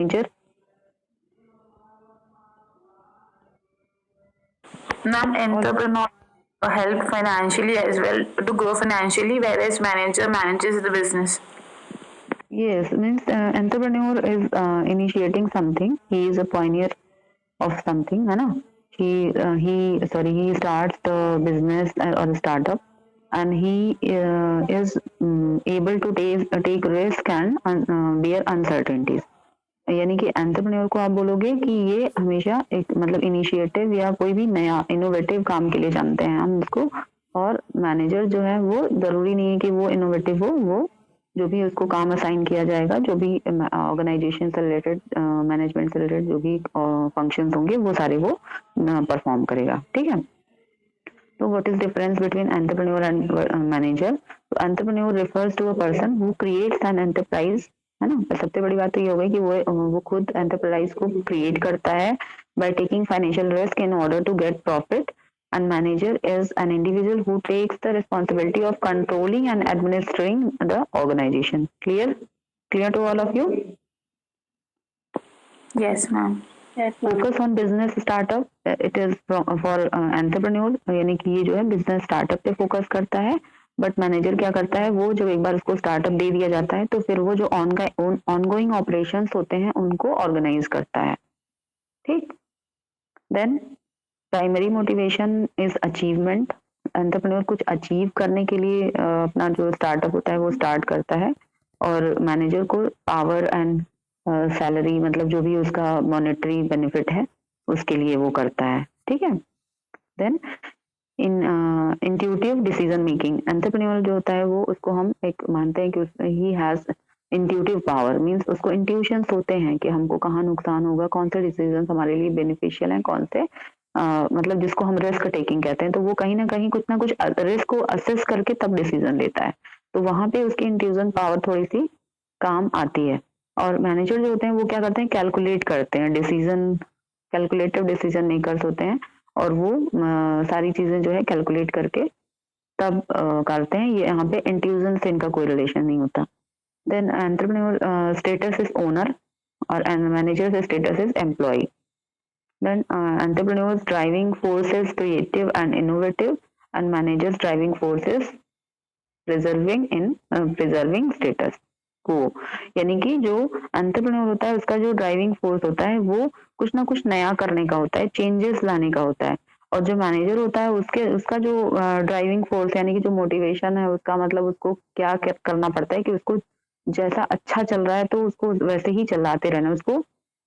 manager? Ma'am, entrepreneur help financially as well to grow financially, whereas manager manages the business. Yes, means entrepreneur is initiating something. He is a pioneer of something, है ना? He starts the business or the startup, and he is able to take risk and bear uncertainties. यानी कि entrepreneur को आप बोलोगे कि ये हमेशा एक मतलब इनिशिएटिव या कोई भी नया इनोवेटिव काम के लिए जानते हैं हम उसको। और मैनेजर जो है वो जरूरी नहीं है कि वो इनोवेटिव हो, वो जो भी उसको काम असाइन किया जाएगा, जो भी ऑर्गेनाइजेशन से रिलेटेड, मैनेजमेंट से रिलेटेड जो भी फंक्शंस होंगे वो सारे वो परफॉर्म करेगा। ठीक है। तो what is difference between entrepreneur and manager? Entrepreneur refers to a person who creates an enterprise, है ना? तो सबसे बड़ी बात तो ये हो गई कि वो खुद एंटरप्राइज को क्रिएट करता है by taking financial risk in order to get profit. And manager is an individual who takes the responsibility of controlling and administering the organization. Clear to all of you? Yes, ma'am. Focus on business startup, it is for entrepreneur, यानी कि ये जो है business startup पे focus करता है। But manager क्या करता है, वो जब एक बार उसको स्टार्टअप दे दिया जाता है तो फिर वो जो ऑनगोइंग ऑपरेशंस होते हैं उनको ऑर्गेनाइज करता है। ठीक। Then primary motivation is achievement. Entrepreneur कुछ अचीव करने के लिए अपना जो स्टार्टअप होता है वो स्टार्ट करता है। और मैनेजर को पावर एंड सैलरी, मतलब जो भी उसका मॉनेटरी बेनिफिट है उसके लिए वो करता है। ठीक है। Then in intuitive decision making, entrepreneur जो होता है वो उसको हम एक मानते हैं कि he has intuitive power, means उसको इंट्यूशंस होते हैं कि हमको कहाँ नुकसान होगा, कौन से डिसीजन हमारे लिए बेनिफिशियल हैं, कौन से मतलब जिसको हम रिस्क टेकिंग कहते हैं। तो वो कहीं ना कुछ रिस्क को असेस करके तब डिसीजन लेता है। तो वहां पे उसकी इंट्यूजन पावर थोड़ी सी काम आती है। और मैनेजर जो होते हैं वो क्या करते हैं, कैलकुलेट करते हैं डिसीजन, कैलकुलेटिव डिसीजन मेकर्स होते हैं। और वो सारी चीजें जो है कैलकुलेट करके तब करते हैं। ये यहाँ पे इंट्यूजन से इनका कोई रिलेशन नहीं होता। Then entrepreneur status is owner और manager status is employ. Then entrepreneur's driving force is creative and innovative, and manager's driving force is preserving status quo। यानी कि जो एंटरप्रेन्योर होता है उसका जो ड्राइविंग फोर्स होता है वो कुछ ना कुछ नया करने का होता है, चेंजेस लाने का होता है। और जो मैनेजर होता है उसका जो ड्राइविंग फोर्स यानी कि जो मोटिवेशन है उसका मतलब उसको क्या करना पड़ता है कि उसको जैसा अच्छा चल रहा है तो उसको वैसे ही चलाते रहना, उसको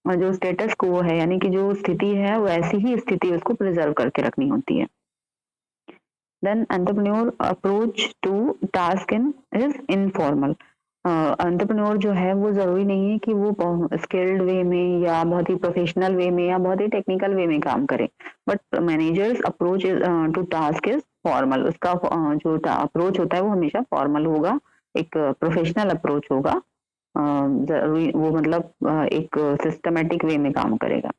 और जो स्टेटस को है यानी कि जो स्थिति है वैसी ही स्थिति उसको प्रिजर्व करके रखनी होती है। Then entrepreneur approach to task in is informal. Entrepreneur जो है वो जरूरी नहीं है कि वो स्किल्ड वे में या बहुत ही प्रोफेशनल वे में या बहुत ही टेक्निकल वे में काम करे। But managers approach to task is formal. उसका जो अप्रोच होता है वो हमेशा फॉर्मल होगा, एक प्रोफेशनल अप्रोच होगा। जरूरी वो मतलब एक सिस्टमेटिक वे में काम करेगा।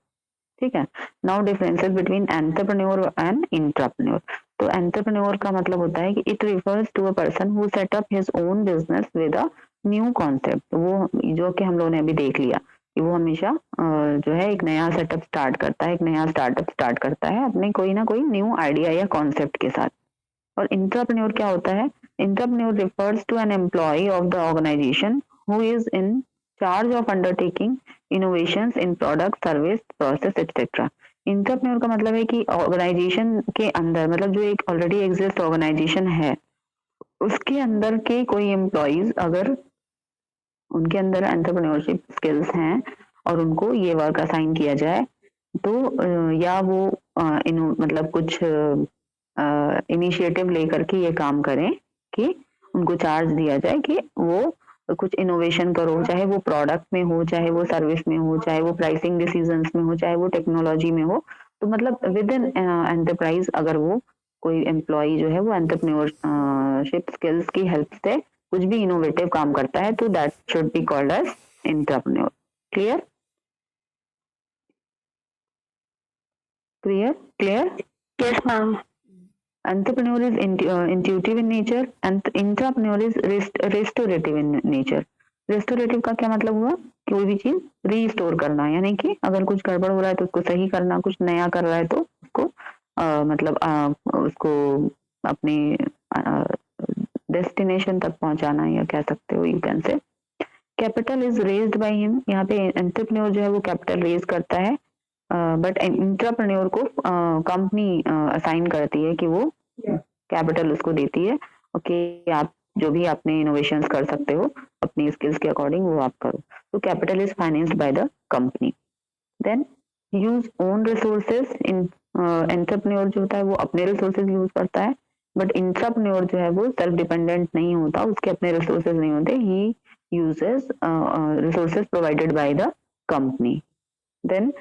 ठीक है। Now differences between entrepreneur and intrapreneur. तो एंटरप्रेन्योर का मतलब होता है कि it refers to a person who set up his own business with a new concept. वो जो कि हम लोगों ने अभी देख लिया कि वो हमेशा जो है एक नया सेटअप स्टार्ट करता है, एक नया स्टार्टअप स्टार्ट करता है अपने कोई ना कोई न्यू आइडिया या कॉन्सेप्ट के साथ। और इंट्राप्रेन्योर क्या होता है? Intrapreneur refers to an employee of the organization who is in charge of undertaking innovations in product, service, process, etc. Intrapreneur का मतलब है कि ऑर्गेनाइजेशन के अंदर, मतलब जो एक ऑलरेडी एग्जिस्ट ऑर्गेनाइजेशन है उसके अंदर के कोई एम्प्लॉयज अगर उनके अंदर एंटरप्रेन्योरशिप स्किल्स हैं और उनको ये वर्क असाइन किया जाए तो या वो मतलब कुछ इनिशिएटिव लेकर के ये काम करें कि उनको चार्ज दिया जाए कि वो कुछ इनोवेशन करो, चाहे वो प्रोडक्ट में हो, चाहे वो सर्विस में हो, चाहे वो प्राइसिंग डिसीजंस में हो, चाहे वो टेक्नोलॉजी में हो। तो मतलब विद इन एंटरप्राइज अगर वो कोई एम्प्लॉय जो है वो एंटरप्रेन्योरशिप स्किल्स की हेल्प से कुछ भी इनोवेटिव काम करता है तो that should be called as entrepreneur. Clear? Clear? Yes, ma'am. Entrepreneur is intuitive in nature and intrapreneur is restorative in nature. Restorative का क्या मतलब हुआ? कोई भी चीज रीस्टोर करना, यानी कि अगर कुछ गड़बड़ हो रहा है तो उसको सही करना, कुछ नया कर रहा है तो उसको मतलब उसको अपने डेस्टिनेशन तक पहुंचाना, या कह सकते हो, you can say. Capital is raised by him, यहाँ पे एंटरप्रेन्योर जो है वो कैपिटल रेज करता है, बट इंट्राप्रेन्योर को कंपनी असाइन करती है कि वो कैपिटल उसको देती है, ओके आप जो भी आपने इनोवेशंस कर सकते हो अपनी स्किल्स के अकॉर्डिंग वो आप करो। तो capital is financed by the company. Then use own resources, in entrepreneur जो होता है वो अपने रिसोर्सेज यूज करता है, बट इंट्राप्रेन्योर जो है वो सेल्फ डिपेंडेंट नहीं होता, उसके अपने रिसोर्सेज नहीं होते, he uses resources provided by the company. Then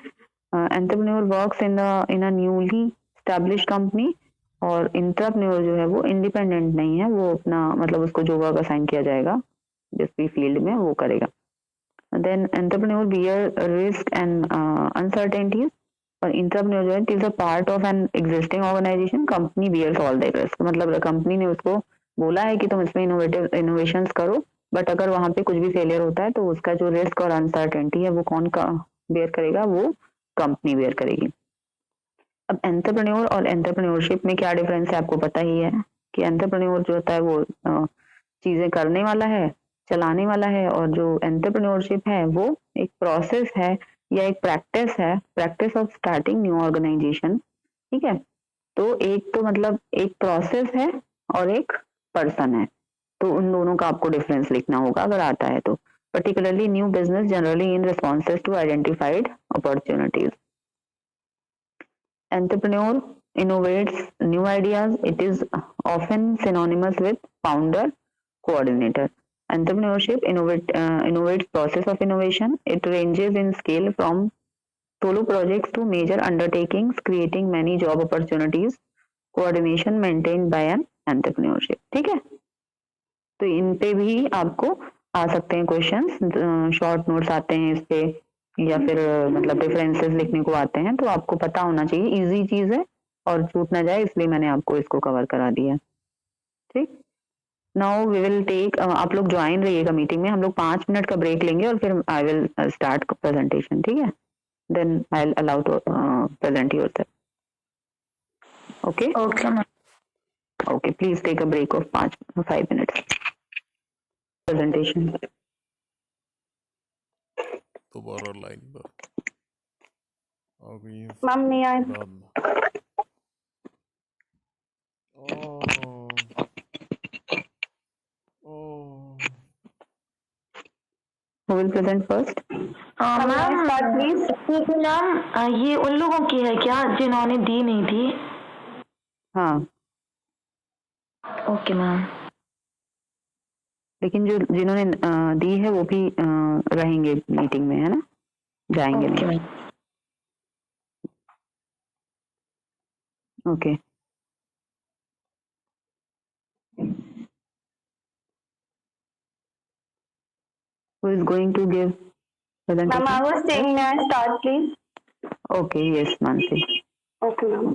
entrepreneur works in a newly established company, और इंट्राप्रेन्योर जो है वो इंडिपेंडेंट नहीं है, वो अपना मतलब उसको जो वर्क असाइन किया जाएगा जिस भी फील्ड में वो करेगा। Then entrepreneur bear risk and uncertainties, और इंट्राप्रेन्योर जो है it is a part of an existing organisation, company bears all the risk, मतलब कंपनी ने उसको बोला है कि तुम इसमें इनोवेशंस करो, बट अगर वहां पे कुछ भी फेलियर होता है तो उसका जो रिस्क और अनसर्टेनिटी है वो कौन का बेयर करेगा? वो कंपनी बेयर करेगी। अब एंटरप्रेन्योर और एंटरप्रेन्योरशिप में क्या डिफरेंस है आपको पता ही है कि एंटरप्रेन्योर जो होता है वो चीजें करने वाला है, चलाने वाला है, और जो एंटरप्रेन्योरशिप है वो एक प्रोसेस है या एक प्रैक्टिस है, practice of starting new organisation. ठीक है, तो एक तो मतलब एक प्रोसेस है और एक पर्सन है, तो उन दोनों का आपको डिफरेंस लिखना होगा अगर आता है तो। Particularly new business generally in responses to identified opportunities. Entrepreneur innovates new ideas. It is often synonymous with founder coordinator. Entrepreneurship innovates process of innovation. It ranges in scale from solo projects to major undertakings, creating many job opportunities. Coordination maintained by an entrepreneurship. ठीक है, तो इन पे भी आपको आ सकते हैं questions, short notes आते हैं इस पे, या फिर मतलब डिफरेंसेस लिखने को आते हैं, तो आपको पता होना चाहिए, इजी चीज है और छूट ना जाए इसलिए मैंने आपको इसको कवर करा दिया। ठीक, नाउ वी विल टेक, आप लोग ज्वाइन रहिएगा मीटिंग में, हम लोग 5 मिनट का ब्रेक लेंगे और फिर आई विल स्टार्ट प्रेजेंटेशन। ठीक है, then I will allow to present yourself. Okay Okay, ma'am. Okay, please take a break of 5 minutes presentation. दोबारा लाइन पर आ गई है Ma'am, may I? Done. Who will present first? Ma'am please. ठीक है ma'am, ये उन लोगों की है क्या जिन्होंने दी नहीं थी? हाँ, ओके मैम। लेकिन जो जिन्होंने दी है वो भी रहेंगे मीटिंग में, है ना, जाएंगे ओके नहीं। Ma'am. Okay, who is going to give Ma'am, presentation? I was saying, may I start, please? Okay, yes, Mansi. Okay, ma'am.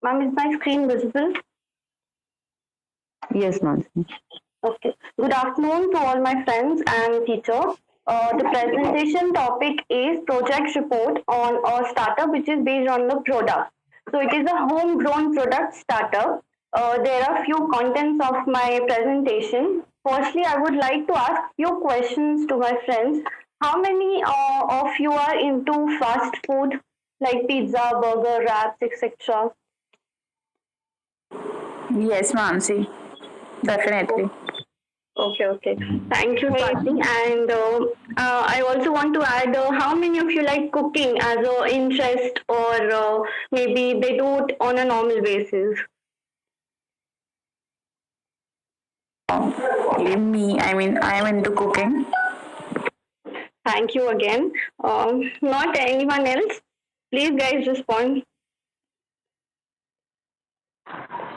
Ma'am, is my screen visible? Yes, Mansi. Okay. Good afternoon to all my friends and teachers. The presentation topic is project report on a startup which is based on the product. So it is a homegrown product startup. There are few contents of my presentation. Firstly, I would like to ask few questions to my friends. How many of you are into fast food like pizza, burger, wraps, etc.? Yes, Mansi, definitely. Okay. Thank you, Swati. And I also want to add, how many of you like cooking as a interest, or maybe they do it on a normal basis? Me, I am into cooking. Thank you again. Not anyone else. Please, guys, respond.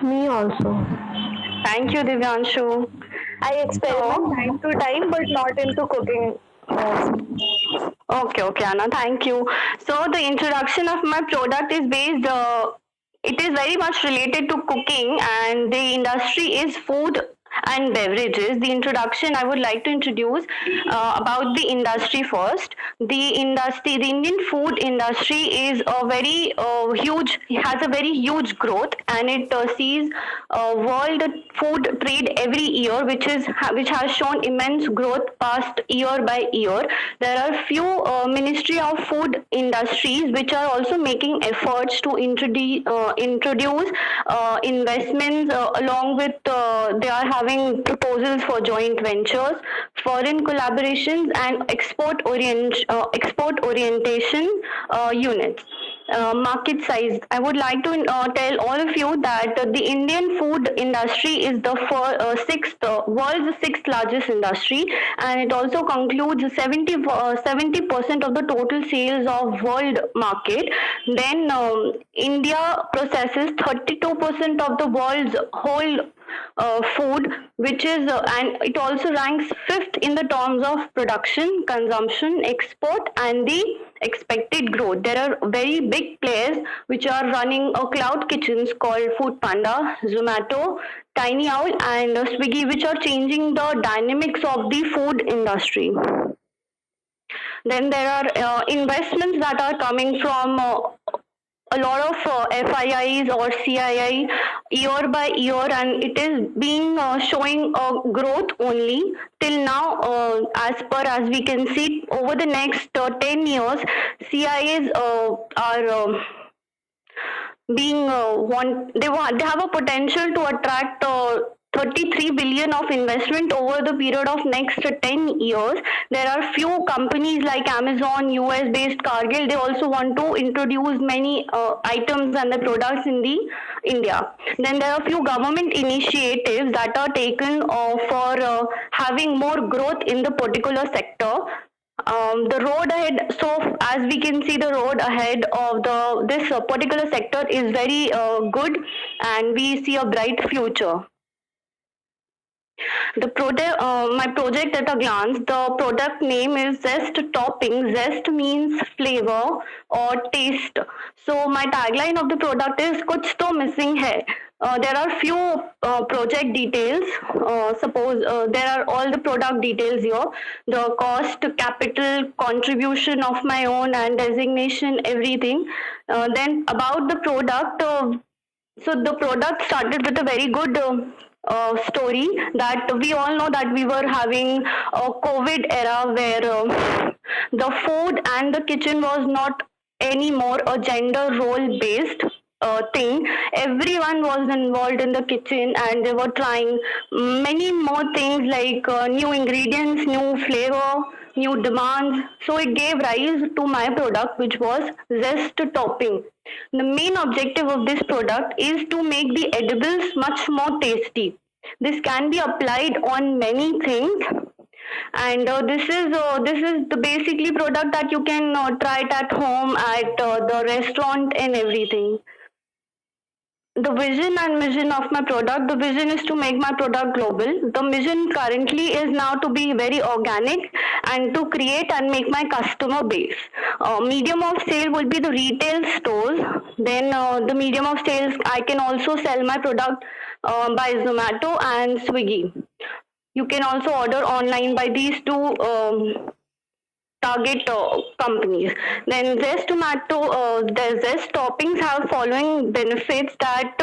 Me also. Thank you, Divyanshu. I experiment time to time, but not into cooking. Okay, Anna. Thank you. So the introduction of my product is based it is very much related to cooking, and the industry is food and beverages. The introduction I would like to introduce about the industry first. The Indian food industry is a very huge, has a very huge growth, and it sees world food trade every year, which has shown immense growth past year by year. There are few Ministry of Food Industries which are also making efforts to introduce investments, along with they are having proposals for joint ventures, foreign collaborations, and export orientation units. Market size. I would like to tell all of you that the Indian food industry is the world's sixth largest industry, and it also concludes 70% of the total sales of world market. Then India processes 32% of the world's whole food, which is and it also ranks fifth in the terms of production, consumption, export, and the expected growth. There are very big players which are running a cloud kitchens called Food Panda, Zomato, Tiny Owl, and Swiggy, which are changing the dynamics of the food industry. Then there are investments that are coming from a lot of FIIs or CII year by year, and it is being showing growth only till now. As we can see, over the next 10 years, CIIs are being they have a potential to attract 33 billion of investment over the period of next 10 years. There are few companies like Amazon, US based Cargill, they also want to introduce many items and the products in the India. Then there are few government initiatives that are taken for having more growth in the particular sector. The road ahead, so as we can see, the road ahead of this particular sector is very good, and we see a bright future. My project at a glance. The product name is Zest Topping. Zest means flavor or taste. So my tagline of the product is "Kuch to missing hai." There are few project details. Suppose there are all the product details here: the cost, capital, contribution of my own, and designation, everything. Then about the product. So the product started with a very good story, that we all know that we were having a COVID era where the food and the kitchen was not anymore a gender role based thing. Everyone was involved in the kitchen, and they were trying many more things like new ingredients, new flavor, new demands. So it gave rise to my product, which was Zest Topping. The main objective of this product is to make the edibles much more tasty. This can be applied on many things, and this is the basically product that you can try it at home, at the restaurant, and everything. The vision and mission of my product. The vision is to make my product global. The mission currently is now to be very organic and to create and make my customer base. Medium of sale will be the retail stores. Then the medium of sales, I can also sell my product by Zomato and Swiggy. You can also order online by these two target companies. Then Zest Tomato, the Zest toppings have following benefits, that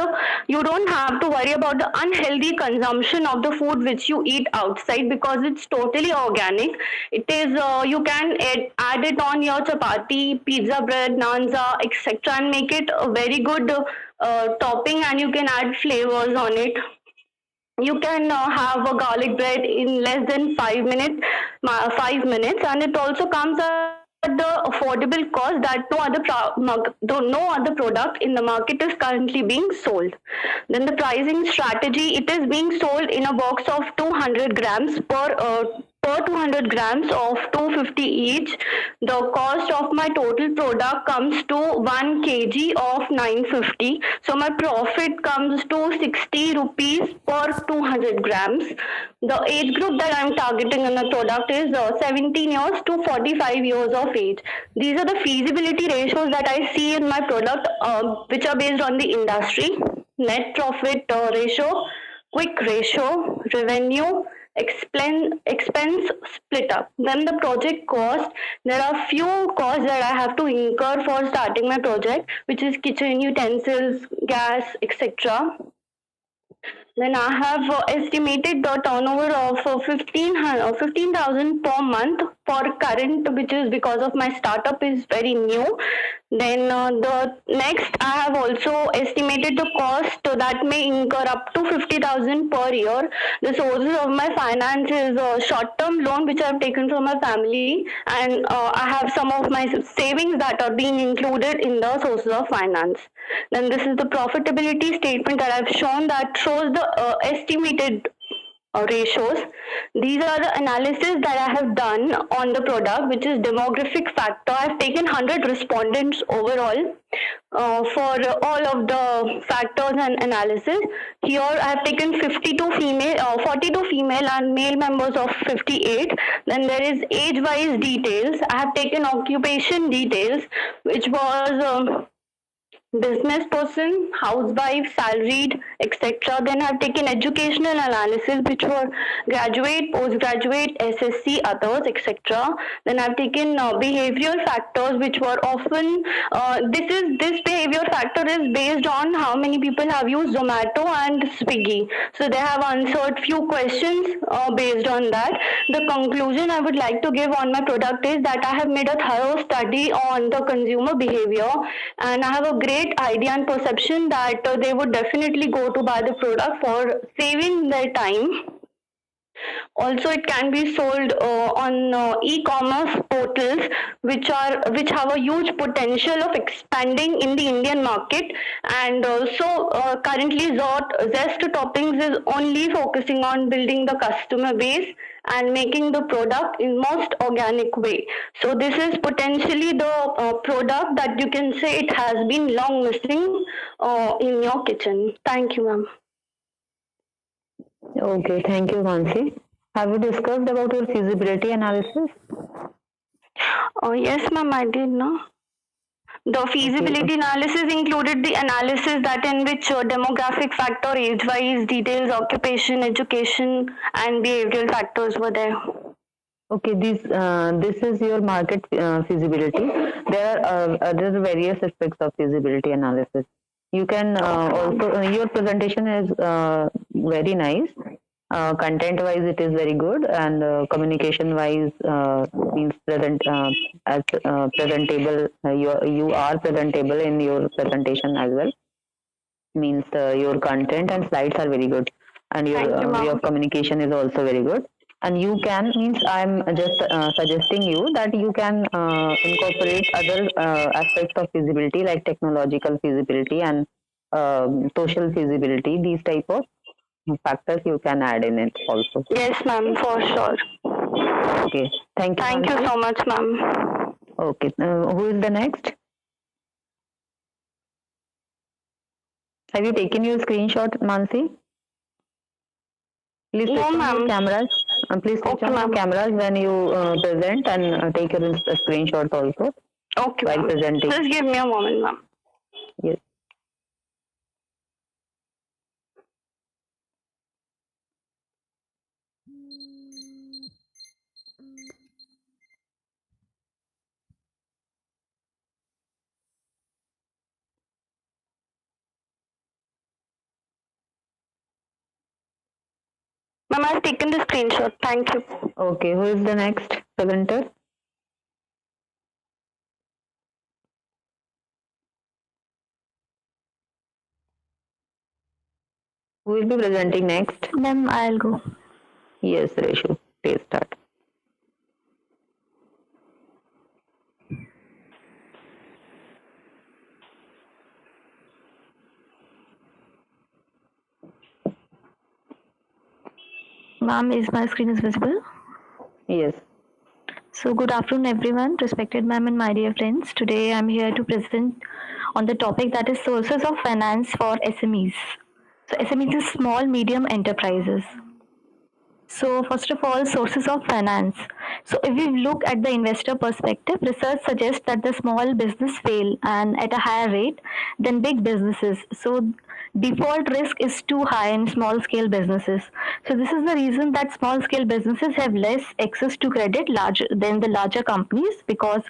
you don't have to worry about the unhealthy consumption of the food which you eat outside, because it's totally organic. It is you can add it on your chapati, pizza bread, nanza, etc., and make it a very good topping, and you can add flavors on it. You can have a garlic bread in less than 5 minutes, 5 minutes, and it also comes at the affordable cost that no other product in the market is currently being sold. Then the pricing strategy, it is being sold in a box of 200 grams per per 200 grams of 250 each, the cost of my total product comes to 1 kg of 950. So my profit comes to 60 rupees per 200 grams. The age group that I'm targeting in the product is 17 years to 45 years of age. These are the feasibility ratios that I see in my product, which are based on the industry: net profit ratio, quick ratio, revenue, expense split up. Then the project cost. There are few costs that I have to incur for starting my project, which is kitchen utensils, gas, etc. Then I have estimated the turnover of 15,000 per month for current, which is because of my startup is very new. Then the next, I have also estimated the cost that may incur up to 50,000 per year. The sources of my finance is a short-term loan which I have taken from my family, and I have some of my savings that are being included in the sources of finance. Then this is the profitability statement that I've shown, that shows the estimated ratios. These are the analysis that I have done on the product, which is demographic factor. I've taken 100 respondents overall for all of the factors and analysis. Here I have taken 52 female, 42 female and male members of 58. Then there is age-wise details. I have taken occupation details, which was business person, housewife, salaried, etc. Then I've taken educational analysis, which were graduate, postgraduate, SSC, others, etc. Then I've taken behavioral factors, which were often this behavior factor is based on how many people have used Zomato and Swiggy. So they have answered few questions based on that. The conclusion I would like to give on my product is that I have made a thorough study on the consumer behavior, and I have a great idea and perception that they would definitely go to buy the product for saving their time. Also, it can be sold on e-commerce portals, which have a huge potential of expanding in the Indian market. And also, currently, Zest Toppings is only focusing on building the customer base and making the product in most organic way. So this is potentially the product that you can say it has been long missing in your kitchen. Thank you, ma'am. Okay, thank you, Mansi. Have you discussed about your feasibility analysis? Yes, ma'am, I did, no? The feasibility analysis included the analysis that in which demographic factor, age-wise details, occupation, education, and behavioral factors were there. Okay, this is your market feasibility. There are other various aspects of feasibility analysis. You can also your presentation is very nice. Content wise, it is very good, and communication wise means as presentable. You are presentable in your presentation as well. Means your content and slides are very good, and your Thank you, way ma'am. of communication is also very good. And you can means I'm just suggesting you that you can incorporate other aspects of feasibility like technological feasibility and social feasibility. These type of factors you can add in it also. Yes, ma'am, for sure. Okay, thank you. Thank you Mansi. so much, ma'am. Okay, who is the next? Have you taken your screenshot, Mansi? Please No, switch on your ma'am. cameras. Please switch Okay, on your ma'am. cameras when you present, and take your screenshots also Okay, while ma'am. presenting. Just give me a moment, ma'am. Yes. Ma'am, I've taken the screenshot. Thank you. Okay, who is the next presenter? Who will be presenting next? Ma'am, I'll go. Yes, Reshu. Please start. Ma'am, is my screen is visible? Yes. So, good afternoon, everyone, respected ma'am and my dear friends. Today, I'm here to present on the topic that is sources of finance for SMEs. So, SMEs is small medium enterprises. So, first of all, sources of finance. So, if we look at the investor perspective, research suggests that the small business fail and at a higher rate than big businesses. So, default risk is too high in small scale businesses. So, this is the reason that small scale businesses have less access to credit larger than the larger companies, because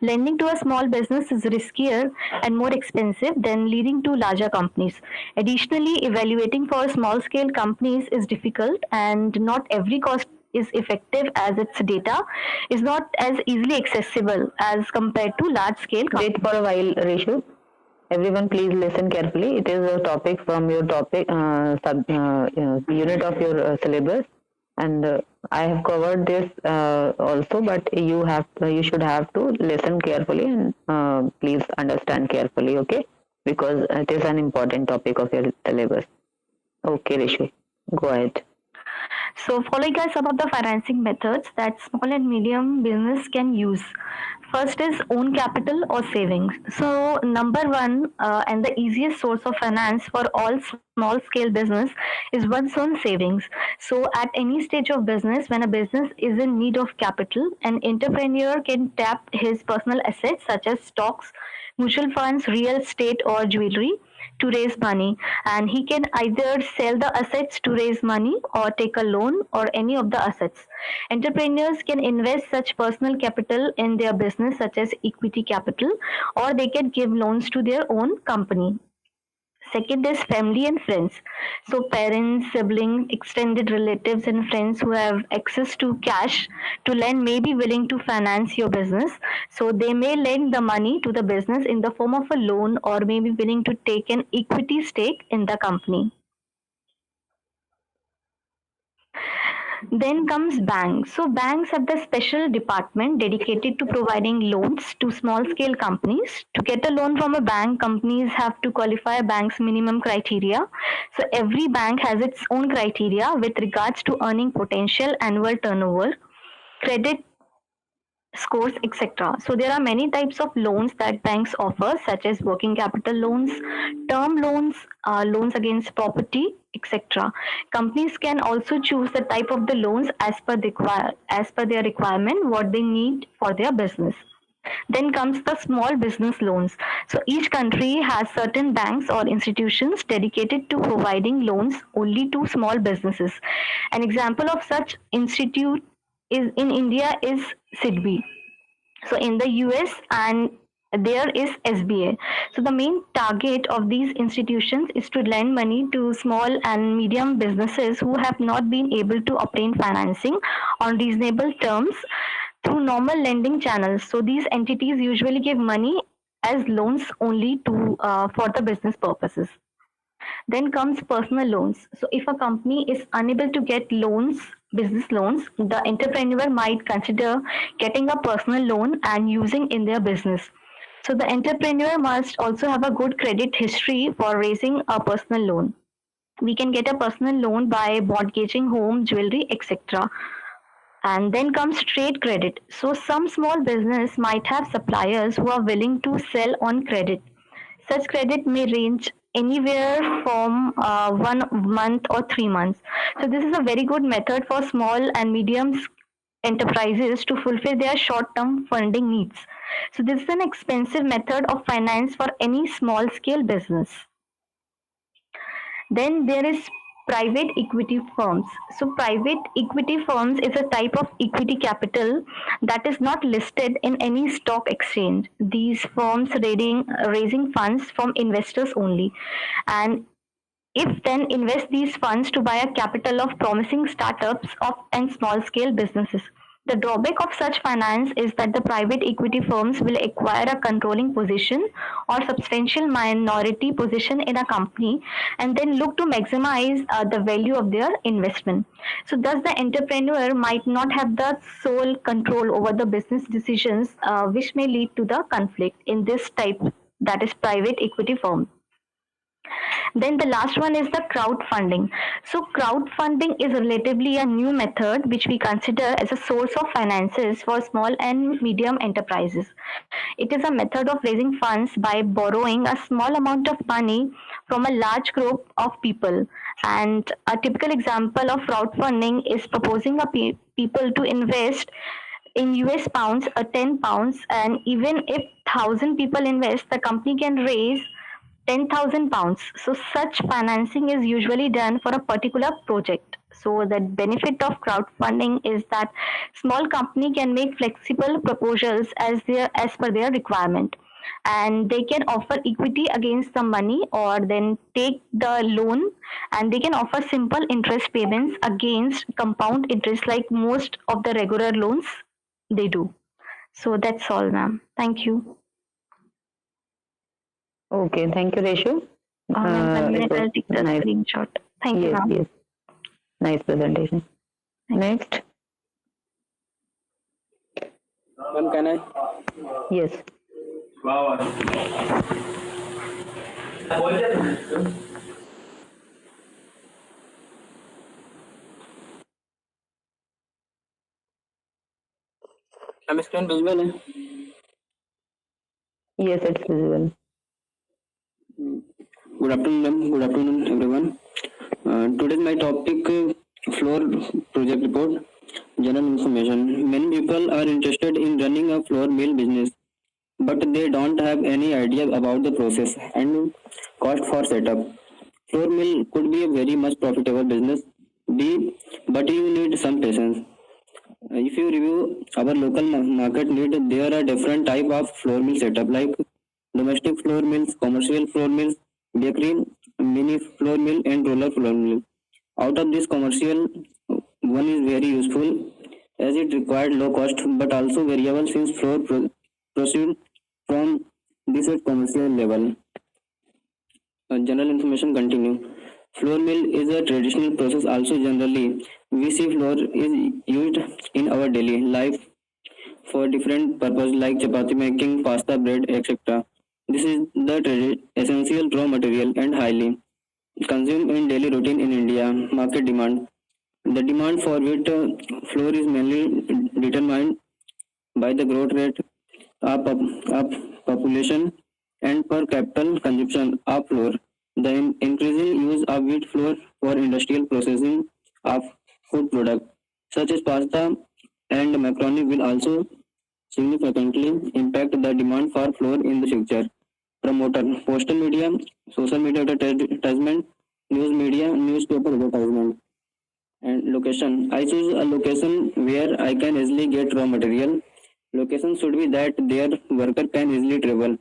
lending to a small business is riskier and more expensive than leading to larger companies. Additionally, evaluating for small scale companies is difficult, and not every cost is effective as its data is not as easily accessible as compared to large scale companies. Wait for a while, Rishu. Everyone, please listen carefully. It is a topic from your unit of your syllabus, and I have covered this also. But you should have to listen carefully and please understand carefully, okay? Because it is an important topic of your syllabus. Okay, Rishi, go ahead. So, following are some of the financing methods that small and medium business can use. First is own capital or savings. So, number one and the easiest source of finance for all small scale business is one's own savings. So, at any stage of business, when a business is in need of capital, an entrepreneur can tap his personal assets such as stocks, mutual funds, real estate, or jewelry to raise money, and he can either sell the assets to raise money or take a loan or any of the assets. Entrepreneurs can invest such personal capital in their business such as equity capital, or they can give loans to their own company. Second is family and friends. So, parents, siblings, extended relatives, and friends who have access to cash to lend may be willing to finance your business. So, they may lend the money to the business in the form of a loan, or may be willing to take an equity stake in the company. Then comes banks. So banks have the special department dedicated to providing loans to small scale companies. To get a loan from a bank, companies have to qualify a bank's minimum criteria. So every bank has its own criteria with regards to earning potential, annual turnover, credit scores, etc. So there are many types of loans that banks offer, such as working capital loans, term loans, loans against property, etc. Companies can also choose the type of the loans as per their requirement, what they need for their business. Then comes the small business loans. So each country has certain banks or institutions dedicated to providing loans only to small businesses. An example of such institute is in India is SIDBI. So in the US, and there is SBA. So the main target of these institutions is to lend money to small and medium businesses who have not been able to obtain financing on reasonable terms through normal lending channels. So these entities usually give money as loans only to for the business purposes. Then comes personal loans. So if a company is unable to get loans, business loans, the entrepreneur might consider getting a personal loan and using in their business. So the entrepreneur must also have a good credit history for raising a personal loan. We can get a personal loan by mortgaging home, jewelry, etc. And then comes trade credit. So some small business might have suppliers who are willing to sell on credit. Such credit may range anywhere from 1 month or 3 months. So this is a very good method for small and medium enterprises to fulfill their short-term funding needs. So this is an expensive method of finance for any small-scale business. Then there is private equity firms. So private equity firms is a type of equity capital that is not listed in any stock exchange. These firms raising funds from investors only, and if then invest these funds to buy a capital of promising startups of and small scale businesses. The drawback of such finance is that the private equity firms will acquire a controlling position or substantial minority position in a company and then look to maximize the value of their investment. So, thus, the entrepreneur might not have the sole control over the business decisions, which may lead to the conflict in this type, that is, private equity firm. Then the last one is the crowdfunding. So crowdfunding is relatively a new method which we consider as a source of finances for small and medium enterprises. It is a method of raising funds by borrowing a small amount of money from a large group of people. And a typical example of crowdfunding is proposing a people to invest in US pounds or 10 pounds, and even if 1,000 people invest, the company can raise 10,000 pounds. So such financing is usually done for a particular project. So the benefit of crowdfunding is that small company can make flexible proposals as per their requirement, and they can offer equity against the money or then take the loan, and they can offer simple interest payments against compound interest like most of the regular loans they do. So that's all, ma'am. Thank you. Okay, thank you, Reshu. Ma'am, 1 It minute, was I'll take the nice. screenshot. Thank you, Yes, ma'am. yes. Nice presentation. Next. Ma'am, can I? Yes. I'm screen visible है? Yes, it's visible. Good afternoon, ma'am. Good afternoon, everyone. Today's my topic floor project report, general information. Many people are interested in running a floor mill business, but they don't have any idea about the process and cost for setup. Floor mill could be a very much profitable business, but you need some patience. If you review our local market need, there are different type of floor mill setup like domestic floor mills, commercial floor mills, bakery, mini floor mill, and roller floor mill. Out of this, commercial one is very useful as it required low cost but also variable since floor proceed from this at commercial level. General information continue. Floor mill is a traditional process. Also, generally, we see flour is used in our daily life for different purposes like chapati making, pasta, bread, etc. This is the essential raw material and highly consumed in daily routine in India. Market demand. The demand for wheat flour is mainly determined by the growth rate of population and per capita consumption of flour. The increasing use of wheat flour for industrial processing of food products such as pasta and macaroni will also significantly impact the demand for flour in the future. Promoter, postal media, social media advertisement, news media, newspaper advertisement, and location. I choose a location where I can easily get raw material. Location should be that their worker can easily travel,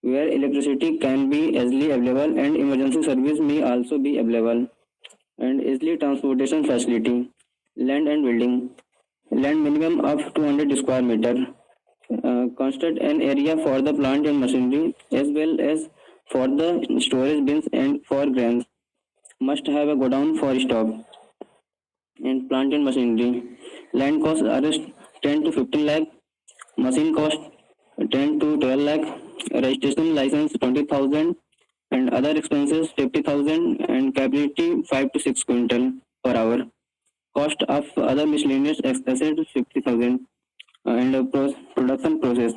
where electricity can be easily available and emergency service may also be available, and easily transportation facility, land and building. Land minimum of 200 square meter. Construct an area for the plant and machinery as well as for the storage bins and for grains. Must have a godown for stock and plant and machinery. Land cost are 10 to 15 lakh. Machine cost 10 to 12 lakh. Registration license 20,000 and other expenses 50,000 and capacity 5 to 6 quintal per hour. Cost of other miscellaneous assets 50,000 and production process.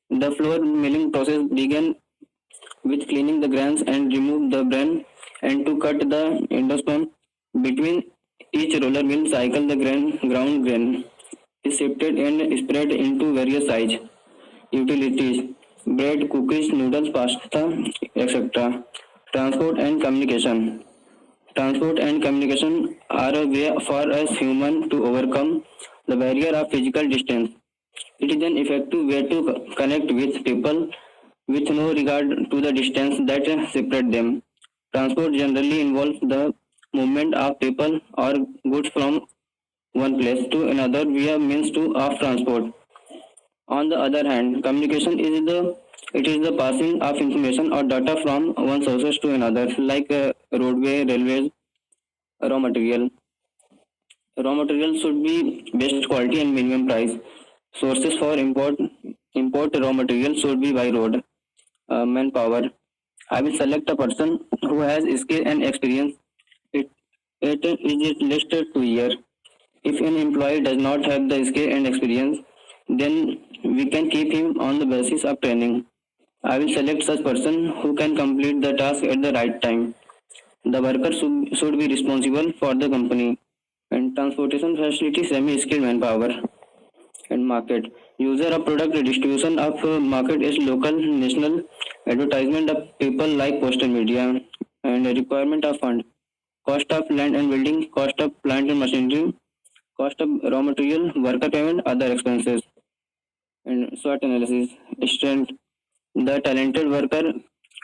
The flour milling process began with cleaning the grains and remove the bran and to cut the endosperm. Between each roller mill cycle, the ground grain is sifted and spread into various size utilities, bread, cookies, noodles, pasta, etc. Transport and communication. Transport and communication are a way for us human to overcome the barrier of physical distance. It is an effective way to connect with people with no regard to the distance that separate them. Transport generally involves the movement of people or goods from one place to another via means of transport. On the other hand, communication is the passing of information or data from one sources to another, like roadway, railways, raw material. Raw material should be best quality and minimum price. Sources for import raw material should be by road, manpower. I will select a person who has skill and experience. It is listed to year. If an employee does not have the skill and experience, then we can keep him on the basis of training. I will select such person who can complete the task at the right time. The worker should be responsible for the company and transportation facility semi-skilled manpower and market. User of product distribution of market is local, national, advertisement of people like postal media and requirement of fund, cost of land and building, cost of plant and machinery, cost of raw material, worker payment, other expenses, and SWOT analysis, strength, the talented worker,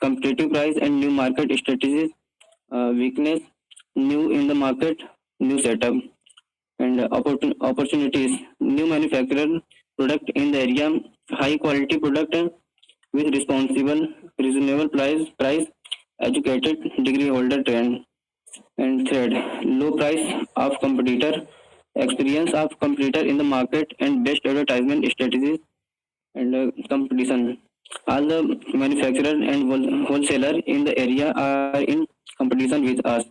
competitive price and new market strategies, weakness, new in the market, new setup, and opportunities, new manufacturer product in the area, high quality product with responsible, reasonable price, educated degree holder trend, and third, low price of competitor, experience of competitor in the market and best advertisement strategies and competition. All the manufacturer and wholesaler in the area are in competition with us.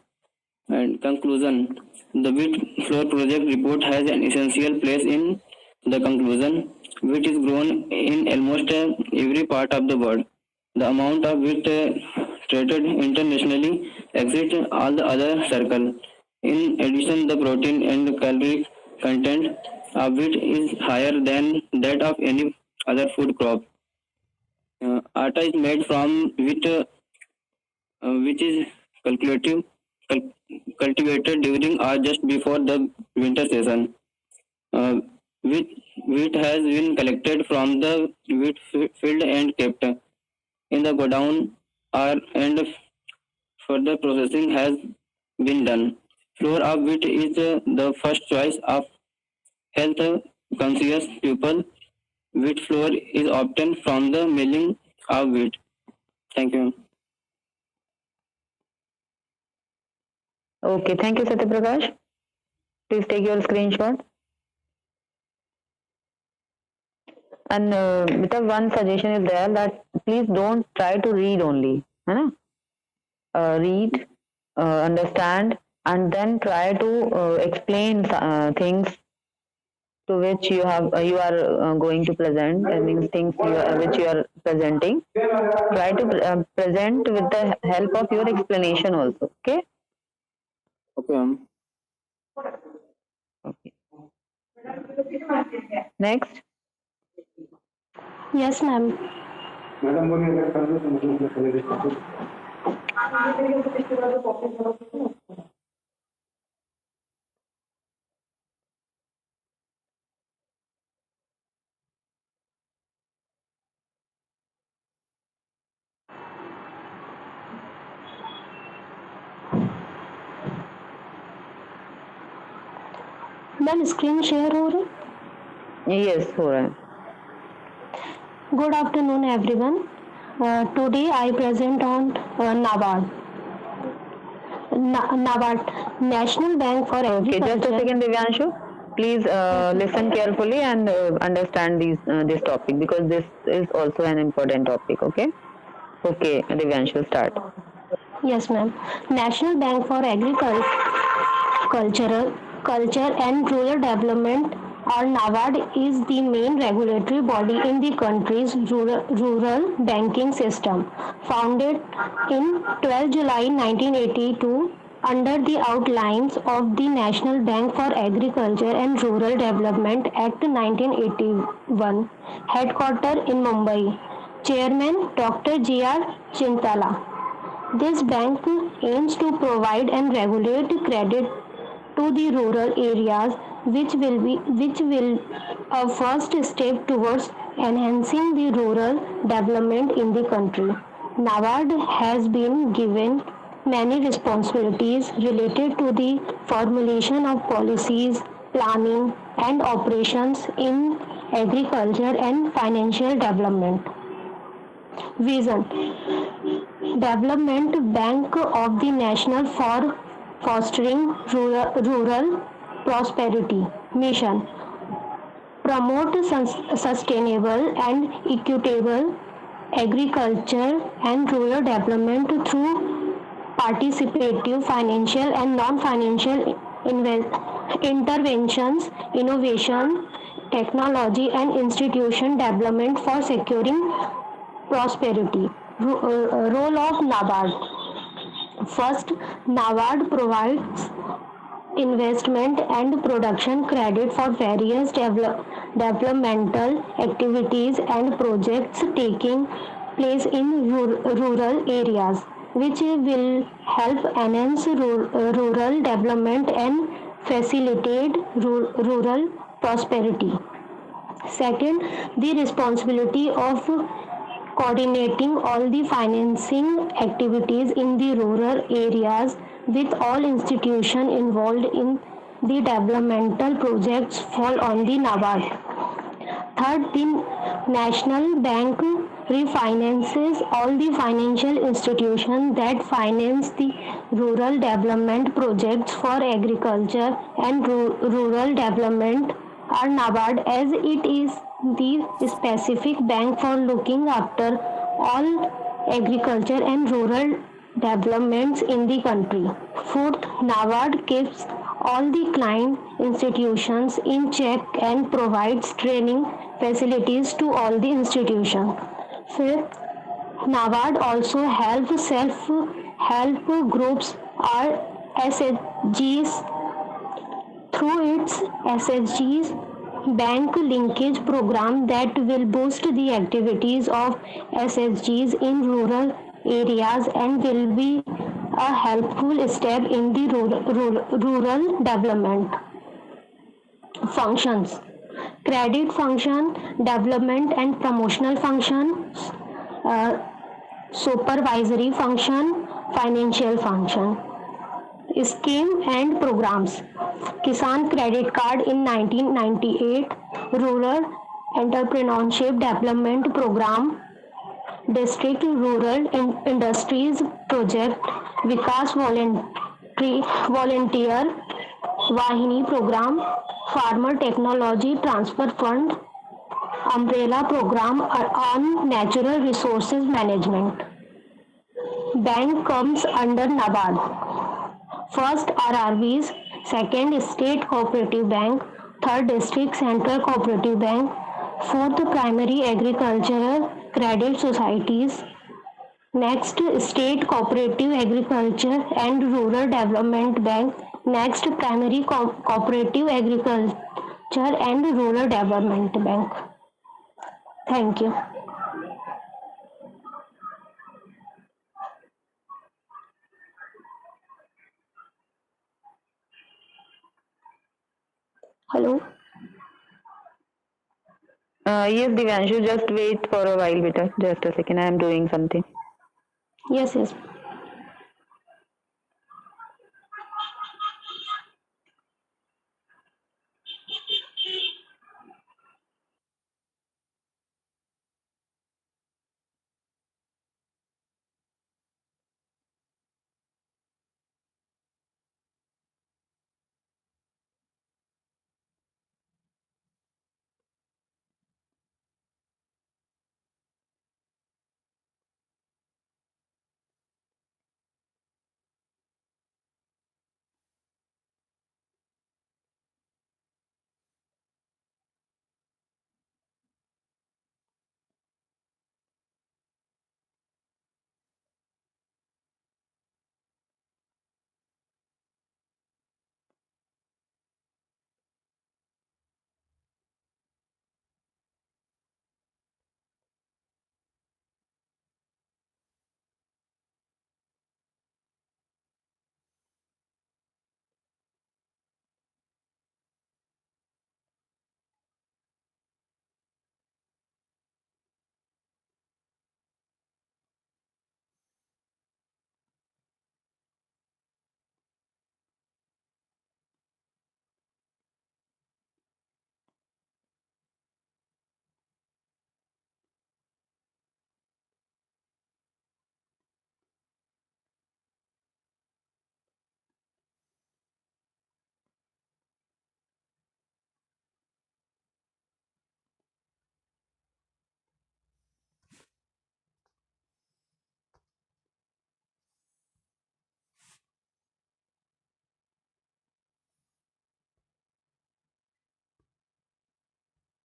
And conclusion, the wheat flour project report has an essential place in the conclusion. Wheat is grown in almost every part of the world. The amount of wheat traded internationally exceeds all the other circle. In addition, the protein and caloric content of wheat is higher than that of any other food crop. Atta is made from wheat, which is calculative, cultivated during or just before the winter season. Uh, wheat has been collected from the field and kept in the godown and further processing has been done. Flour of wheat is the first choice of health conscious people. Wheat flour is obtained from the milling of wheat. Thank you. Okay, thank you, Satyaprakash. Please take your screenshot. And Mita, one suggestion is there that please don't try to read only. है ना? Read, understand, and then try to explain things to which you are going to present. That means things which you are presenting. Try to present with the help of your explanation also. Okay. Okay. Okay. Next. Yes, ma'am. Ma'am screen share हो रही Yes, हो रहा है. Good afternoon, everyone. Today I present on NABARD. NABARD, National Bank for Okay, just a Agriculture. second, Divyanshu. Please listen carefully and understand this topic because this is also an important topic. Okay. Okay, Divyanshu, start. Yes, ma'am. National Bank for Culture and Rural Development, or NABARD, is the main regulatory body in the country's rural banking system. Founded in 12 July 1982 under the outlines of the National Bank for Agriculture and Rural Development Act 1981, headquartered in Mumbai. Chairman Dr. G.R. Chintala. This bank aims to provide and regulate credit to the rural areas, which will a first step towards enhancing the rural development in the country. NABARD has been given many responsibilities related to the formulation of policies, planning, and operations in agriculture and financial development. Vision: Development Bank of the National for Fostering Rural Prosperity. Mission: Promote sustainable and equitable agriculture and rural development through participative financial and non-financial interventions, innovation, technology and institution development for securing prosperity. Role of NABARD. First, NABARD provides investment and production credit for various developmental activities and projects taking place in rural areas, which will help enhance rural development and facilitate rural prosperity. Second, the responsibility of coordinating all the financing activities in the rural areas with all institutions involved in the developmental projects fall on the NABARD. Third, the National Bank refinances all the financial institutions that finance the rural development projects for agriculture and rural development are NABARD, as it is the specific bank for looking after all agriculture and rural developments in the country. Fourth, NABARD keeps all the client institutions in check and provides training facilities to all the institutions. Fifth, NABARD also helps self-help groups or SHGs through its SHGs bank linkage program that will boost the activities of SHGs in rural areas and will be a helpful step in the rural development. Functions: credit function, development and promotional function, uh, supervisory function, financial function. Scheme and programs: Kisan Credit Card in 1998, Rural Entrepreneurship Development Program, District Rural Industries Project, Vikas Volunteer Vahini Program, Farmer Technology Transfer Fund, Umbrella Program on Natural Resources Management. Bank comes under NABARD. First, RRBs, second, State Cooperative Bank, third, District Central Cooperative Bank, fourth, Primary Agricultural Credit Societies, next, State Cooperative Agriculture and Rural Development Bank, next, Primary Cooperative Agriculture and Rural Development Bank. Thank you. Hello. Yes, Divyanshu, just wait for a while, beta. Just a second, I am doing something. Yes.